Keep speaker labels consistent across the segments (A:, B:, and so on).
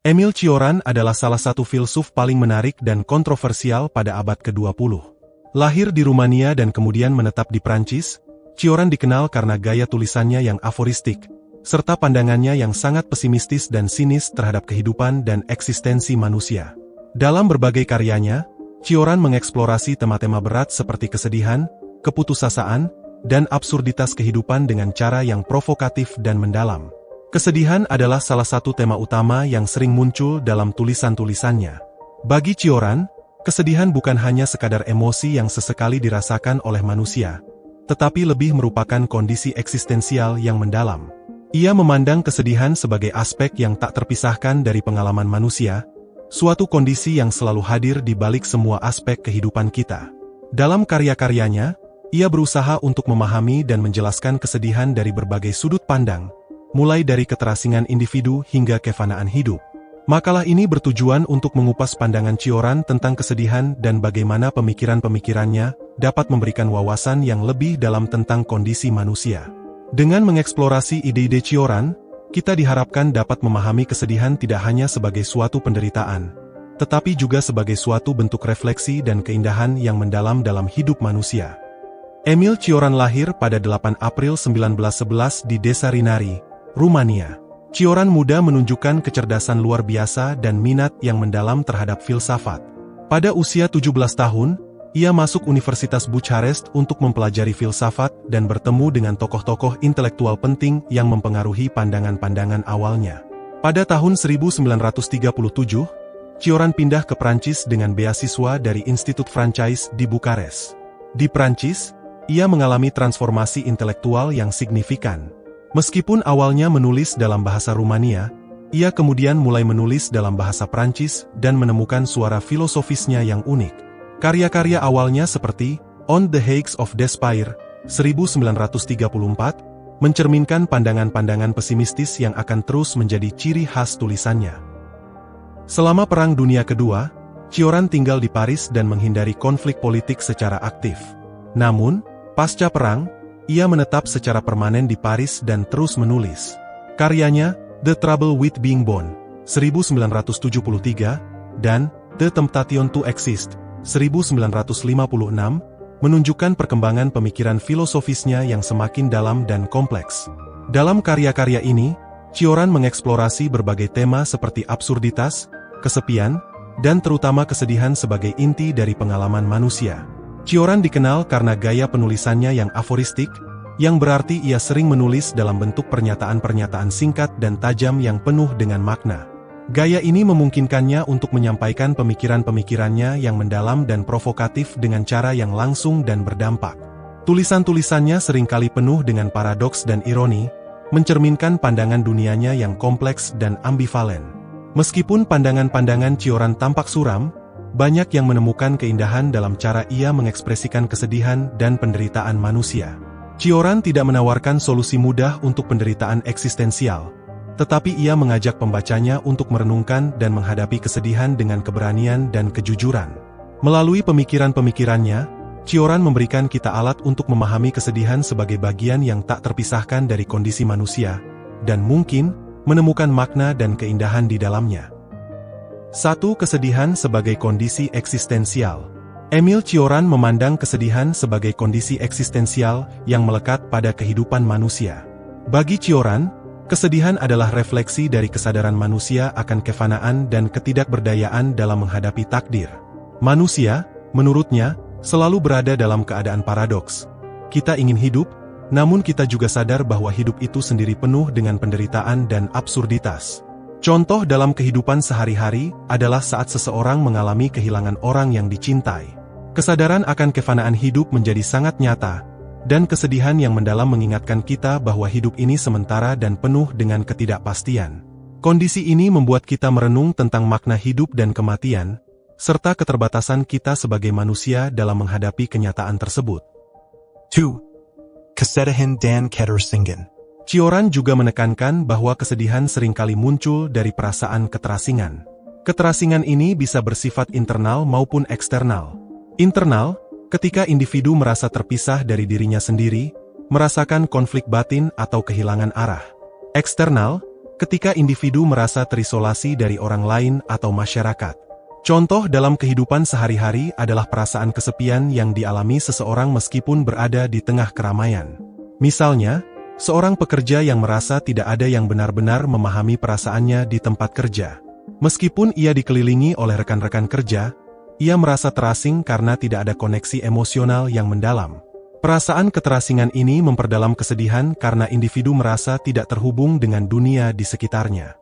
A: Émile Cioran adalah salah satu filsuf paling menarik dan kontroversial pada abad ke-20. Lahir di Rumania dan kemudian menetap di Prancis, Cioran dikenal karena gaya tulisannya yang aforistik, serta pandangannya yang sangat pesimistis dan sinis terhadap kehidupan dan eksistensi manusia. Dalam berbagai karyanya, Cioran mengeksplorasi tema-tema berat seperti kesedihan, keputusasaan, dan absurditas kehidupan dengan cara yang provokatif dan mendalam. Kesedihan adalah salah satu tema utama yang sering muncul dalam tulisan-tulisannya. Bagi Cioran, kesedihan bukan hanya sekadar emosi yang sesekali dirasakan oleh manusia, tetapi lebih merupakan kondisi eksistensial yang mendalam. Ia memandang kesedihan sebagai aspek yang tak terpisahkan dari pengalaman manusia, suatu kondisi yang selalu hadir di balik semua aspek kehidupan kita. Dalam karya-karyanya, ia berusaha untuk memahami dan menjelaskan kesedihan dari berbagai sudut pandang, mulai dari keterasingan individu hingga kefanaan hidup. Makalah ini bertujuan untuk mengupas pandangan Cioran tentang kesedihan dan bagaimana pemikiran-pemikirannya dapat memberikan wawasan yang lebih dalam tentang kondisi manusia. Dengan mengeksplorasi ide-ide Cioran, kita diharapkan dapat memahami kesedihan tidak hanya sebagai suatu penderitaan, tetapi juga sebagai suatu bentuk refleksi dan keindahan yang mendalam dalam hidup manusia. Émile Cioran lahir pada 8 April 1911 di desa Rinari, Rumania. Cioran muda menunjukkan kecerdasan luar biasa dan minat yang mendalam terhadap filsafat. Pada usia 17 tahun, ia masuk Universitas Bucharest untuk mempelajari filsafat dan bertemu dengan tokoh-tokoh intelektual penting yang mempengaruhi pandangan-pandangan awalnya. Pada tahun 1937, Cioran pindah ke Prancis dengan beasiswa dari Institut Francaise di Bukares. Di Prancis, ia mengalami transformasi intelektual yang signifikan. Meskipun awalnya menulis dalam bahasa Rumania, ia kemudian mulai menulis dalam bahasa Prancis dan menemukan suara filosofisnya yang unik. Karya-karya awalnya seperti On the Heights of Despair, 1934, mencerminkan pandangan-pandangan pesimistis yang akan terus menjadi ciri khas tulisannya. Selama Perang Dunia Kedua, Cioran tinggal di Paris dan menghindari konflik politik secara aktif. Namun, pasca perang, ia menetap secara permanen di Paris dan terus menulis. Karyanya, The Trouble with Being Born, 1973, dan The Temptation to Exist, 1956, menunjukkan perkembangan pemikiran filosofisnya yang semakin dalam dan kompleks. Dalam karya-karya ini, Cioran mengeksplorasi berbagai tema seperti absurditas, kesepian, dan terutama kesedihan sebagai inti dari pengalaman manusia. Cioran dikenal karena gaya penulisannya yang aforistik, yang berarti ia sering menulis dalam bentuk pernyataan-pernyataan singkat dan tajam yang penuh dengan makna. Gaya ini memungkinkannya untuk menyampaikan pemikiran-pemikirannya yang mendalam dan provokatif dengan cara yang langsung dan berdampak. Tulisan-tulisannya seringkali penuh dengan paradoks dan ironi, mencerminkan pandangan dunianya yang kompleks dan ambivalen. Meskipun pandangan-pandangan Cioran tampak suram, banyak yang menemukan keindahan dalam cara ia mengekspresikan kesedihan dan penderitaan manusia. Cioran tidak menawarkan solusi mudah untuk penderitaan eksistensial, tetapi ia mengajak pembacanya untuk merenungkan dan menghadapi kesedihan dengan keberanian dan kejujuran. Melalui pemikiran-pemikirannya, Cioran memberikan kita alat untuk memahami kesedihan sebagai bagian yang tak terpisahkan dari kondisi manusia, dan mungkin menemukan makna dan keindahan di dalamnya. 1. Kesedihan sebagai kondisi eksistensial. Émile Cioran memandang kesedihan sebagai kondisi eksistensial yang melekat pada kehidupan manusia. Bagi Cioran, kesedihan adalah refleksi dari kesadaran manusia akan kefanaan dan ketidakberdayaan dalam menghadapi takdir. Manusia, menurutnya, selalu berada dalam keadaan paradoks. Kita ingin hidup, namun kita juga sadar bahwa hidup itu sendiri penuh dengan penderitaan dan absurditas. Contoh dalam kehidupan sehari-hari adalah saat seseorang mengalami kehilangan orang yang dicintai. Kesadaran akan kefanaan hidup menjadi sangat nyata, dan kesedihan yang mendalam mengingatkan kita bahwa hidup ini sementara dan penuh dengan ketidakpastian. Kondisi ini membuat kita merenung tentang makna hidup dan kematian, serta keterbatasan kita sebagai manusia dalam menghadapi kenyataan tersebut.
B: 2. Kesedihan dan keterasingan.
A: Cioran juga menekankan bahwa kesedihan seringkali muncul dari perasaan keterasingan. Keterasingan ini bisa bersifat internal maupun eksternal. Internal, ketika individu merasa terpisah dari dirinya sendiri, merasakan konflik batin atau kehilangan arah. Eksternal, ketika individu merasa terisolasi dari orang lain atau masyarakat. Contoh dalam kehidupan sehari-hari adalah perasaan kesepian yang dialami seseorang meskipun berada di tengah keramaian. Misalnya, seorang pekerja yang merasa tidak ada yang benar-benar memahami perasaannya di tempat kerja. Meskipun ia dikelilingi oleh rekan-rekan kerja, ia merasa terasing karena tidak ada koneksi emosional yang mendalam. Perasaan keterasingan ini memperdalam kesedihan karena individu merasa tidak terhubung dengan dunia di sekitarnya.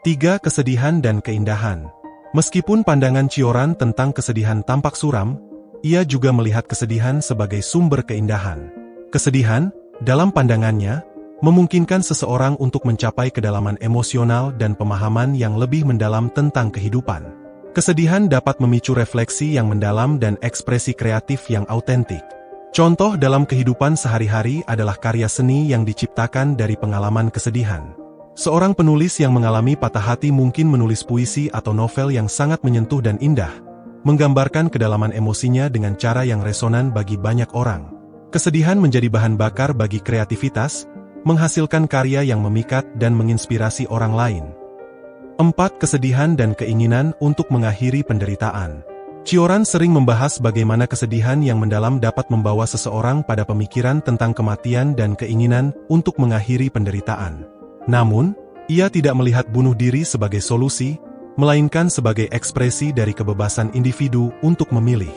A: 3. Kesedihan dan keindahan. Meskipun pandangan Cioran tentang kesedihan tampak suram, ia juga melihat kesedihan sebagai sumber keindahan. Kesedihan, dalam pandangannya, memungkinkan seseorang untuk mencapai kedalaman emosional dan pemahaman yang lebih mendalam tentang kehidupan. Kesedihan dapat memicu refleksi yang mendalam dan ekspresi kreatif yang autentik. Contoh dalam kehidupan sehari-hari adalah karya seni yang diciptakan dari pengalaman kesedihan. Seorang penulis yang mengalami patah hati mungkin menulis puisi atau novel yang sangat menyentuh dan indah, menggambarkan kedalaman emosinya dengan cara yang resonan bagi banyak orang. Kesedihan menjadi bahan bakar bagi kreativitas, menghasilkan karya yang memikat dan menginspirasi orang lain. 4. Kesedihan dan keinginan untuk mengakhiri penderitaan. Cioran sering membahas bagaimana kesedihan yang mendalam dapat membawa seseorang pada pemikiran tentang kematian dan keinginan untuk mengakhiri penderitaan. Namun, ia tidak melihat bunuh diri sebagai solusi, melainkan sebagai ekspresi dari kebebasan individu untuk memilih.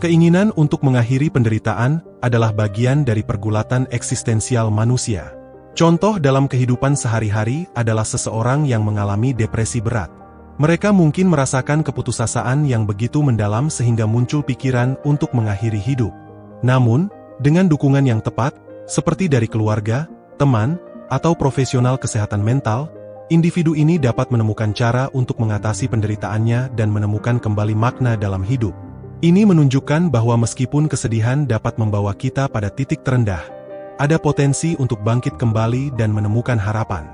A: Keinginan untuk mengakhiri penderitaan adalah bagian dari pergulatan eksistensial manusia. Contoh dalam kehidupan sehari-hari adalah seseorang yang mengalami depresi berat. Mereka mungkin merasakan keputusasaan yang begitu mendalam sehingga muncul pikiran untuk mengakhiri hidup. Namun, dengan dukungan yang tepat, seperti dari keluarga, teman, atau profesional kesehatan mental, individu ini dapat menemukan cara untuk mengatasi penderitaannya dan menemukan kembali makna dalam hidup. Ini menunjukkan bahwa meskipun kesedihan dapat membawa kita pada titik terendah, ada potensi untuk bangkit kembali dan menemukan harapan.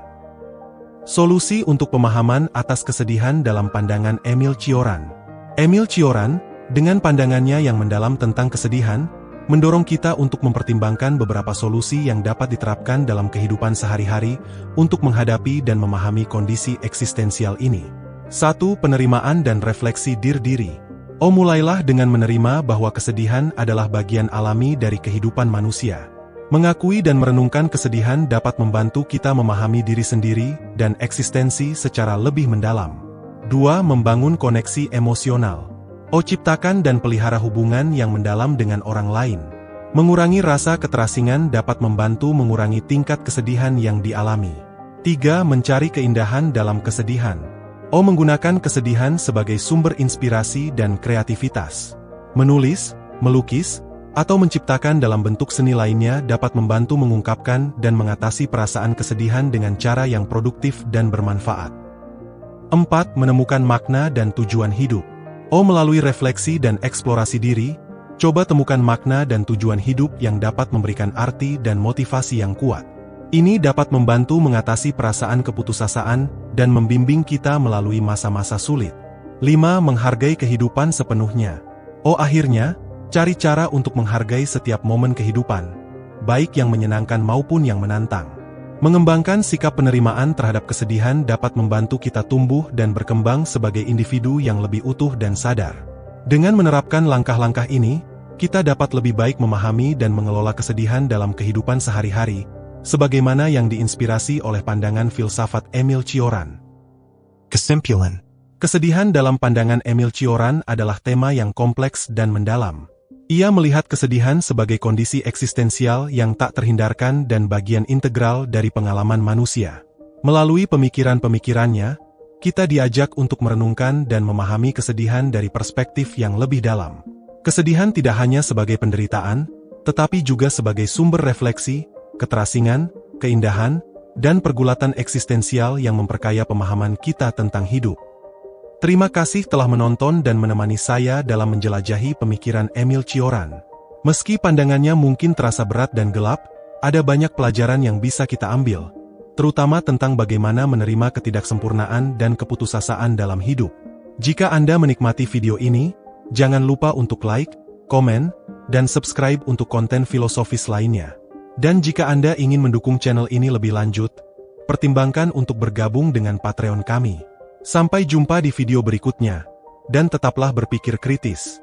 A: Solusi untuk pemahaman atas kesedihan dalam pandangan Emil Cioran. Emil Cioran, dengan pandangannya yang mendalam tentang kesedihan, mendorong kita untuk mempertimbangkan beberapa solusi yang dapat diterapkan dalam kehidupan sehari-hari untuk menghadapi dan memahami kondisi eksistensial ini. 1. Penerimaan dan refleksi diri. Mulailah dengan menerima bahwa kesedihan adalah bagian alami dari kehidupan manusia. Mengakui dan merenungkan kesedihan dapat membantu kita memahami diri sendiri dan eksistensi secara lebih mendalam. 2. Membangun koneksi emosional. Ciptakan dan pelihara hubungan yang mendalam dengan orang lain. Mengurangi rasa keterasingan dapat membantu mengurangi tingkat kesedihan yang dialami. 3. Mencari keindahan dalam kesedihan. Menggunakan kesedihan sebagai sumber inspirasi dan kreativitas. Menulis, melukis, atau menciptakan dalam bentuk seni lainnya dapat membantu mengungkapkan dan mengatasi perasaan kesedihan dengan cara yang produktif dan bermanfaat. 4. Menemukan makna dan tujuan hidup. Melalui refleksi dan eksplorasi diri, coba temukan makna dan tujuan hidup yang dapat memberikan arti dan motivasi yang kuat. Ini dapat membantu mengatasi perasaan keputusasaan dan membimbing kita melalui masa-masa sulit. 5. Menghargai kehidupan sepenuhnya. Akhirnya, cari cara untuk menghargai setiap momen kehidupan, baik yang menyenangkan maupun yang menantang. Mengembangkan sikap penerimaan terhadap kesedihan dapat membantu kita tumbuh dan berkembang sebagai individu yang lebih utuh dan sadar. Dengan menerapkan langkah-langkah ini, kita dapat lebih baik memahami dan mengelola kesedihan dalam kehidupan sehari-hari, sebagaimana yang diinspirasi oleh pandangan filsafat Emil Cioran.
B: Kesimpulan.
A: Kesedihan dalam pandangan Emil Cioran adalah tema yang kompleks dan mendalam. Ia melihat kesedihan sebagai kondisi eksistensial yang tak terhindarkan dan bagian integral dari pengalaman manusia. Melalui pemikiran-pemikirannya, kita diajak untuk merenungkan dan memahami kesedihan dari perspektif yang lebih dalam. Kesedihan tidak hanya sebagai penderitaan, tetapi juga sebagai sumber refleksi, keterasingan, keindahan, dan pergulatan eksistensial yang memperkaya pemahaman kita tentang hidup. Terima kasih telah menonton dan menemani saya dalam menjelajahi pemikiran Emil Cioran. Meski pandangannya mungkin terasa berat dan gelap, ada banyak pelajaran yang bisa kita ambil, terutama tentang bagaimana menerima ketidaksempurnaan dan keputusasaan dalam hidup. Jika Anda menikmati video ini, jangan lupa untuk like, komen, dan subscribe untuk konten filosofis lainnya. Dan jika Anda ingin mendukung channel ini lebih lanjut, pertimbangkan untuk bergabung dengan Patreon kami. Sampai jumpa di video berikutnya, dan tetaplah berpikir kritis.